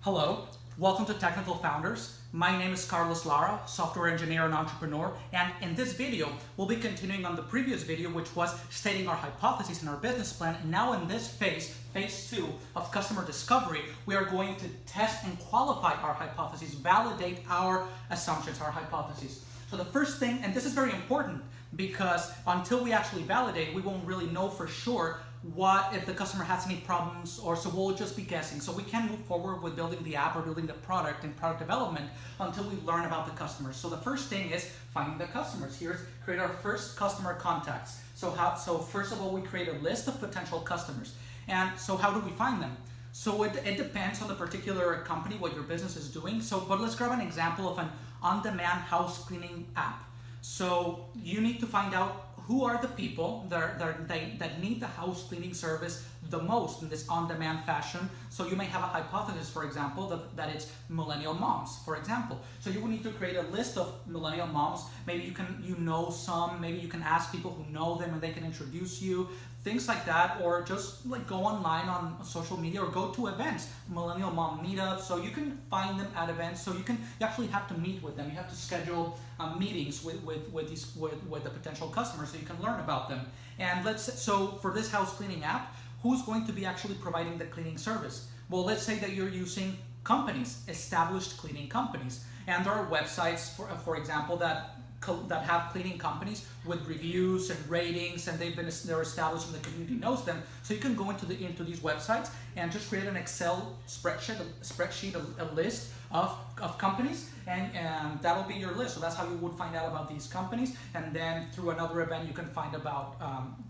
Hello, welcome to Technical Founders. My name is Carlos Lara, software engineer and entrepreneur, and in this video, we'll be continuing on the previous video, which was stating our hypotheses in our business plan. And now in this phase 2 of customer discovery, we are going to test and qualify our hypotheses, validate our assumptions, our hypotheses. So the first thing, and this is very important because until we actually validate, we won't really know for sure what if the customer has any problems, or so we'll just be guessing. So we can't move forward with building the app or building the product and product development until we learn about the customers. So the first thing is finding the customers. Here's create our first customer contacts. So first of all, we create a list of potential customers. And so how do we find them? So it depends on the particular company, what your business is doing. But let's grab an example of an on-demand house cleaning app. So you need to find out who are the people that need the house cleaning service the most in this on-demand fashion. So you may have a hypothesis, for example, that it's millennial moms, for example. So you will need to create a list of millennial moms. Maybe you know some, maybe you can ask people who know them and they can introduce you, things like that, or just like go online on social media or go to events, millennial mom meetups. So you can find them at events. So you actually have to meet with them. You have to schedule meetings with the potential customers so you can learn about them. And so for this house cleaning app, who's going to be actually providing the cleaning service? Well, let's say that you're using companies, established cleaning companies, and there are websites, for example, that have cleaning companies with reviews and ratings, and they're established and the community knows them. So you can go into these websites and just create an Excel spreadsheet, a list of companies, and that'll be your list. So that's how you would find out about these companies, and then through another event you can find about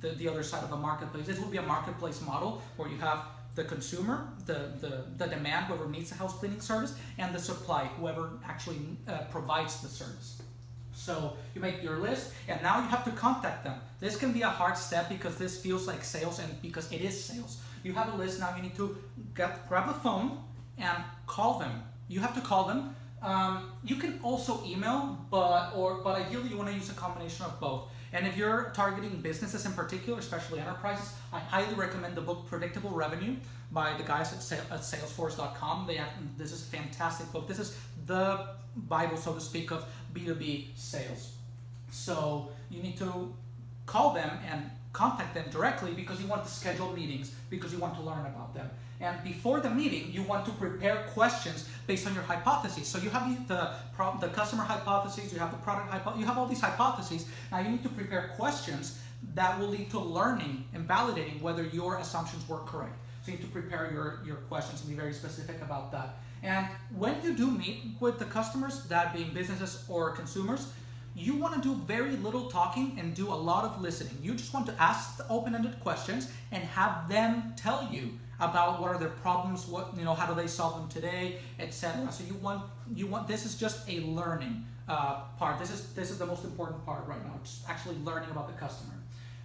the other side of a marketplace. This will be a marketplace model where you have the consumer, the demand, whoever needs the house cleaning service, and the supply, whoever actually provides the service. So you make your list, and now you have to contact them. This can be a hard step because this feels like sales, and because it is sales. You have a list, now you need to grab the phone and call them. You have to call them. You can also email, but ideally you want to use a combination of both. And if you're targeting businesses in particular, especially enterprises, I highly recommend the book Predictable Revenue by the guys at Salesforce.com. This is a fantastic book. This is the Bible, so to speak, of B2B sales. So you need to call them and contact them directly because you want to schedule meetings, because you want to learn about them. And before the meeting, you want to prepare questions based on your hypotheses. So you have the customer hypotheses, you have the product hypothesis, you have all these hypotheses. Now you need to prepare questions that will lead to learning and validating whether your assumptions were correct. So you need to prepare your questions and be very specific about that. And when you do meet with the customers, that being businesses or consumers, you want to do very little talking and do a lot of listening. You just want to ask the open-ended questions and have them tell you about what are their problems, how do they solve them today, etc. So you want this is just a learning part. This is the most important part right now, just actually learning about the customer.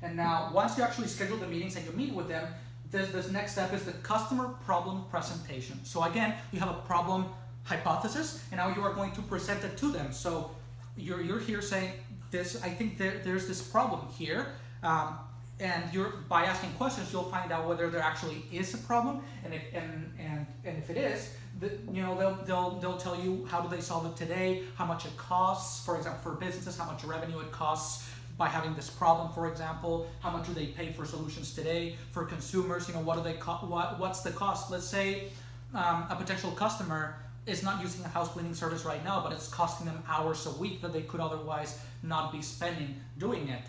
And now once you actually schedule the meetings and you meet with them, this next step is the customer problem presentation. So again, you have a problem hypothesis, and now you are going to present it to them. So you're here saying this. I think there's this problem here, and by asking questions, you'll find out whether there actually is a problem, and if it is, they'll tell you how do they solve it today, how much it costs. For example, for businesses, how much revenue it costs by having this problem, for example, how much do they pay for solutions today? For consumers, what's the cost? Let's say a potential customer is not using a house cleaning service right now, but it's costing them hours a week that they could otherwise not be spending doing it.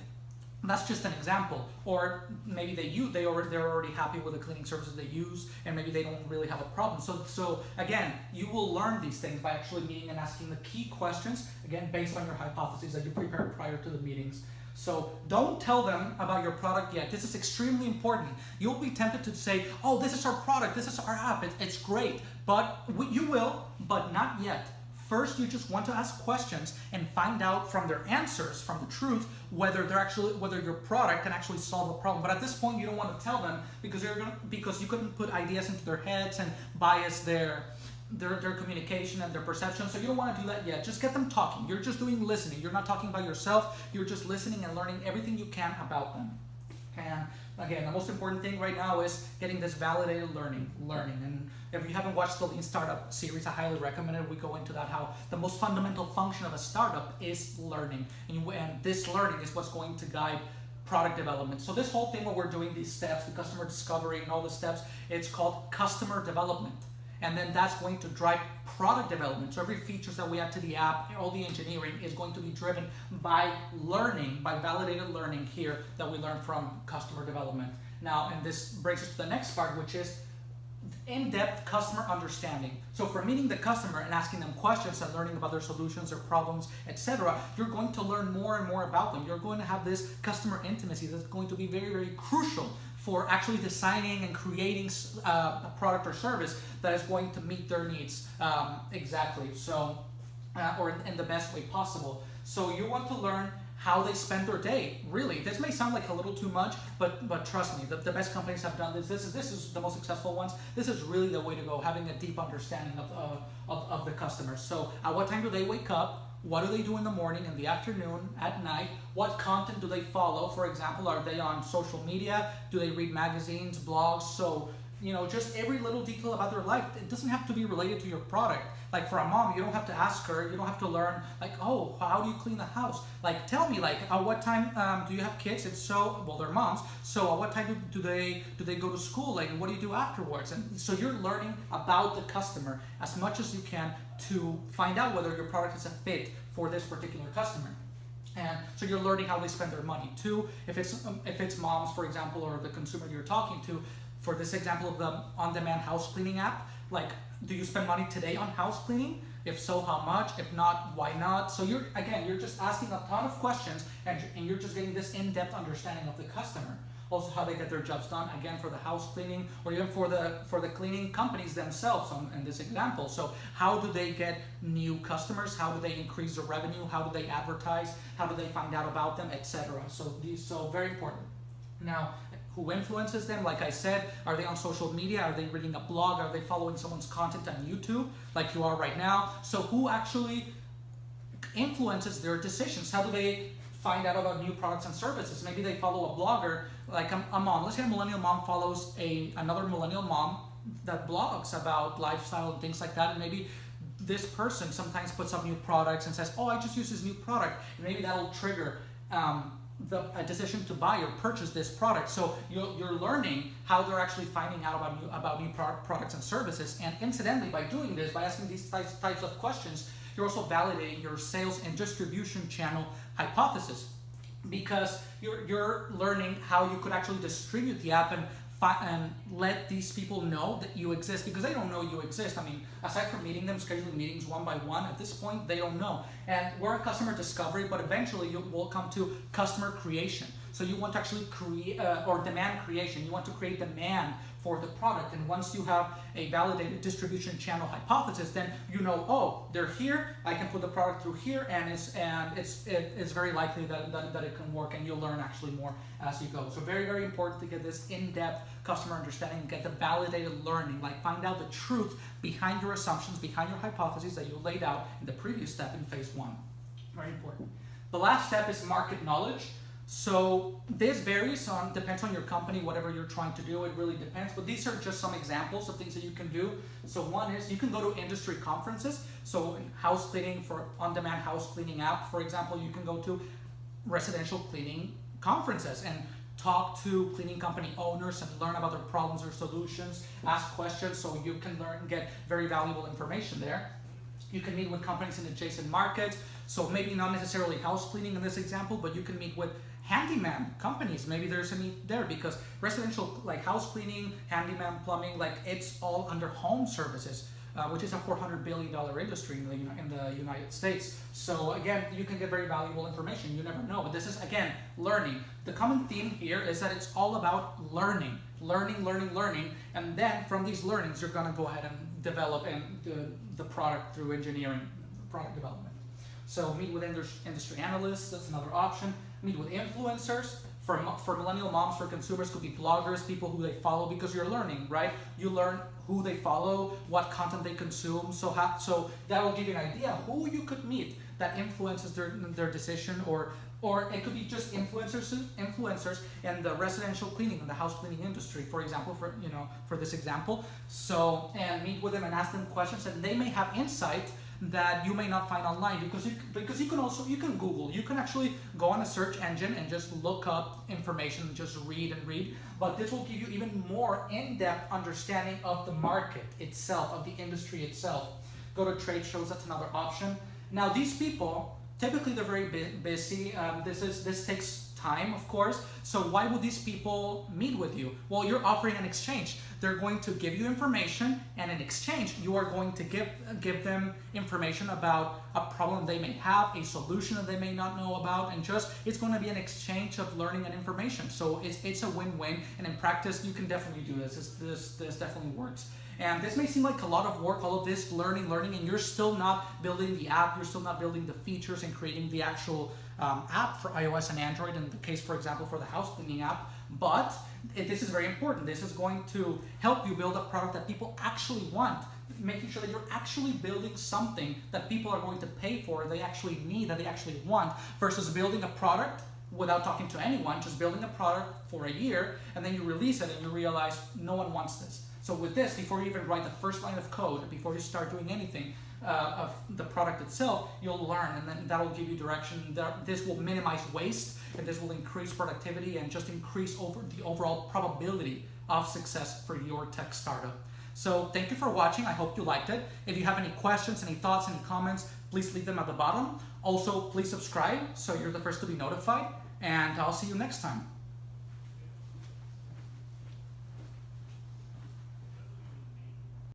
That's just an example. Or maybe they're already happy with the cleaning services they use, and maybe they don't really have a problem. So again, you will learn these things by actually meeting and asking the key questions, again, based on your hypotheses that you prepared prior to the meetings. So don't tell them about your product yet. This is extremely important. You'll be tempted to say, oh, this is our product, this is our app, it's great. But you will, but not yet. First, you just want to ask questions and find out from their answers, from the truth, whether your product can actually solve a problem. But at this point, you don't want to tell them because you couldn't put ideas into their heads and bias their communication and their perception. So you don't want to do that yet. Just get them talking. You're just doing listening. You're not talking about yourself. You're just listening and learning everything you can about them. And again, the most important thing right now is getting this validated learning. And if you haven't watched the Lean Startup series, I highly recommend it. We go into that, how the most fundamental function of a startup is learning. And this learning is what's going to guide product development. So this whole thing where we're doing these steps, the customer discovery and all the steps, it's called customer development. And then that's going to drive product development. So every features that we add to the app, all the engineering is going to be driven by learning, by validated learning here that we learn from customer development. Now, and this brings us to the next part, which is in-depth customer understanding. So for meeting the customer and asking them questions and learning about their solutions, their problems, etc., you're going to learn more and more about them. You're going to have this customer intimacy that's going to be very, very crucial for actually designing and creating a product or service that is going to meet their needs exactly. So, or in the best way possible. So you want to learn how they spend their day. Really, this may sound like a little too much, but trust me, the best companies have done this. This is the most successful ones. This is really the way to go, having a deep understanding of the customer. So at what time do they wake up? What do they do in the morning, in the afternoon, at night? What content do they follow? For example, are they on social media? Do they read magazines, blogs? So, just every little detail about their life. It doesn't have to be related to your product. Like for a mom, you don't have to ask her, you don't have to learn, like, oh, how do you clean the house? Like, tell me, like, at what time do you have kids? If so, well, they're moms. So at what time do they go to school? Like, what do you do afterwards? And so you're learning about the customer as much as you can to find out whether your product is a fit for this particular customer. And so you're learning how they spend their money too. If it's moms, for example, or the consumer you're talking to, for this example of the on-demand house cleaning app, like, do you spend money today on house cleaning? If so, how much? If not, why not? So you're just asking a ton of questions, and you're just getting this in-depth understanding of the customer. Also, how they get their jobs done, again, for the house cleaning, or even for the cleaning companies themselves in this example. So how do they get new customers? How do they increase their revenue? How do they advertise? How do they find out about them, etc.? So very important. Now, who influences them? Like I said, are they on social media? Are they reading a blog? Are they following someone's content on YouTube, like you are right now? So who actually influences their decisions? How do they find out about new products and services? Maybe they follow a blogger, like a mom. Let's say a millennial mom follows another millennial mom that blogs about lifestyle and things like that, and maybe this person sometimes puts up new products and says, oh, I just use this new product, and maybe that'll trigger a decision to buy or purchase this product. So you're learning how they're actually finding out about new products and services. And incidentally, by doing this, by asking these types of questions, you're also validating your sales and distribution channel hypothesis, because you're learning how you could actually distribute the app and let these people know that you exist, because they don't know you exist. I mean, aside from meeting them, scheduling meetings one by one, at this point, they don't know. And we're in customer discovery, but eventually you will come to customer creation. So you want to actually create, or demand creation. You want to create demand for the product. And once you have a validated distribution channel hypothesis, then you know, oh, they're here, I can put the product through here, and it's very likely that it can work, and you'll learn actually more as you go. So very, very important to get this in-depth customer understanding, and get the validated learning, like find out the truth behind your assumptions, behind your hypotheses that you laid out in the previous step in phase one. Very important. The last step is market knowledge. So this depends on your company, whatever you're trying to do, it really depends. But these are just some examples of things that you can do. So one is you can go to industry conferences. So in house cleaning, for on-demand house cleaning app, for example, you can go to residential cleaning conferences and talk to cleaning company owners and learn about their problems or solutions, ask questions, so you can learn and get very valuable information there. You can meet with companies in adjacent markets. So maybe not necessarily house cleaning in this example, but you can meet with handyman companies. Maybe there's a need there, because residential, like house cleaning, handyman, plumbing, like it's all under home services, which is a $400 billion industry in the United States. So again, you can get very valuable information. You never know, but this is, again, learning. The common theme here is that it's all about learning, and then from these learnings, you're gonna go ahead and develop the product through engineering, product development. So meet with industry analysts, that's another option. Meet with influencers. For millennial moms, for consumers, could be bloggers, people who they follow, because you're learning, right? You learn who they follow, what content they consume, so that will give you an idea who you could meet that influences their decision, or Or it could be just influencers in the residential cleaning, in the house cleaning industry, for example, for this example. So, and meet with them and ask them questions, and they may have insight that you may not find online, because you can Google, you can actually go on a search engine and just look up information, just read and read, but this will give you even more in-depth understanding of the market itself, of the industry itself. Go to trade shows, that's another option. Now these people, typically they're very busy. This takes time, of course. So why would these people meet with you? Well, you're offering an exchange. They're going to give you information, and in exchange, you are going to give them information about a problem they may have, a solution that they may not know about, and just it's going to be an exchange of learning and information. So it's a win-win, and in practice, you can definitely do this. This definitely works. And this may seem like a lot of work, all of this learning, and you're still not building the app, you're still not building the features and creating the actual app for iOS and Android, in the case, for example, for the house cleaning app. But this is very important. This is going to help you build a product that people actually want, making sure that you're actually building something that people are going to pay for, they actually need, that they actually want, versus building a product without talking to anyone, just building a product for a year, and then you release it and you realize no one wants this. So with this, before you even write the first line of code, before you start doing anything of the product itself, you'll learn, and then that'll give you direction. This will minimize waste, and this will increase productivity and just increase the overall probability of success for your tech startup. So thank you for watching. I hope you liked it. If you have any questions, any thoughts, any comments, please leave them at the bottom. Also, please subscribe so you're the first to be notified, and I'll see you next time.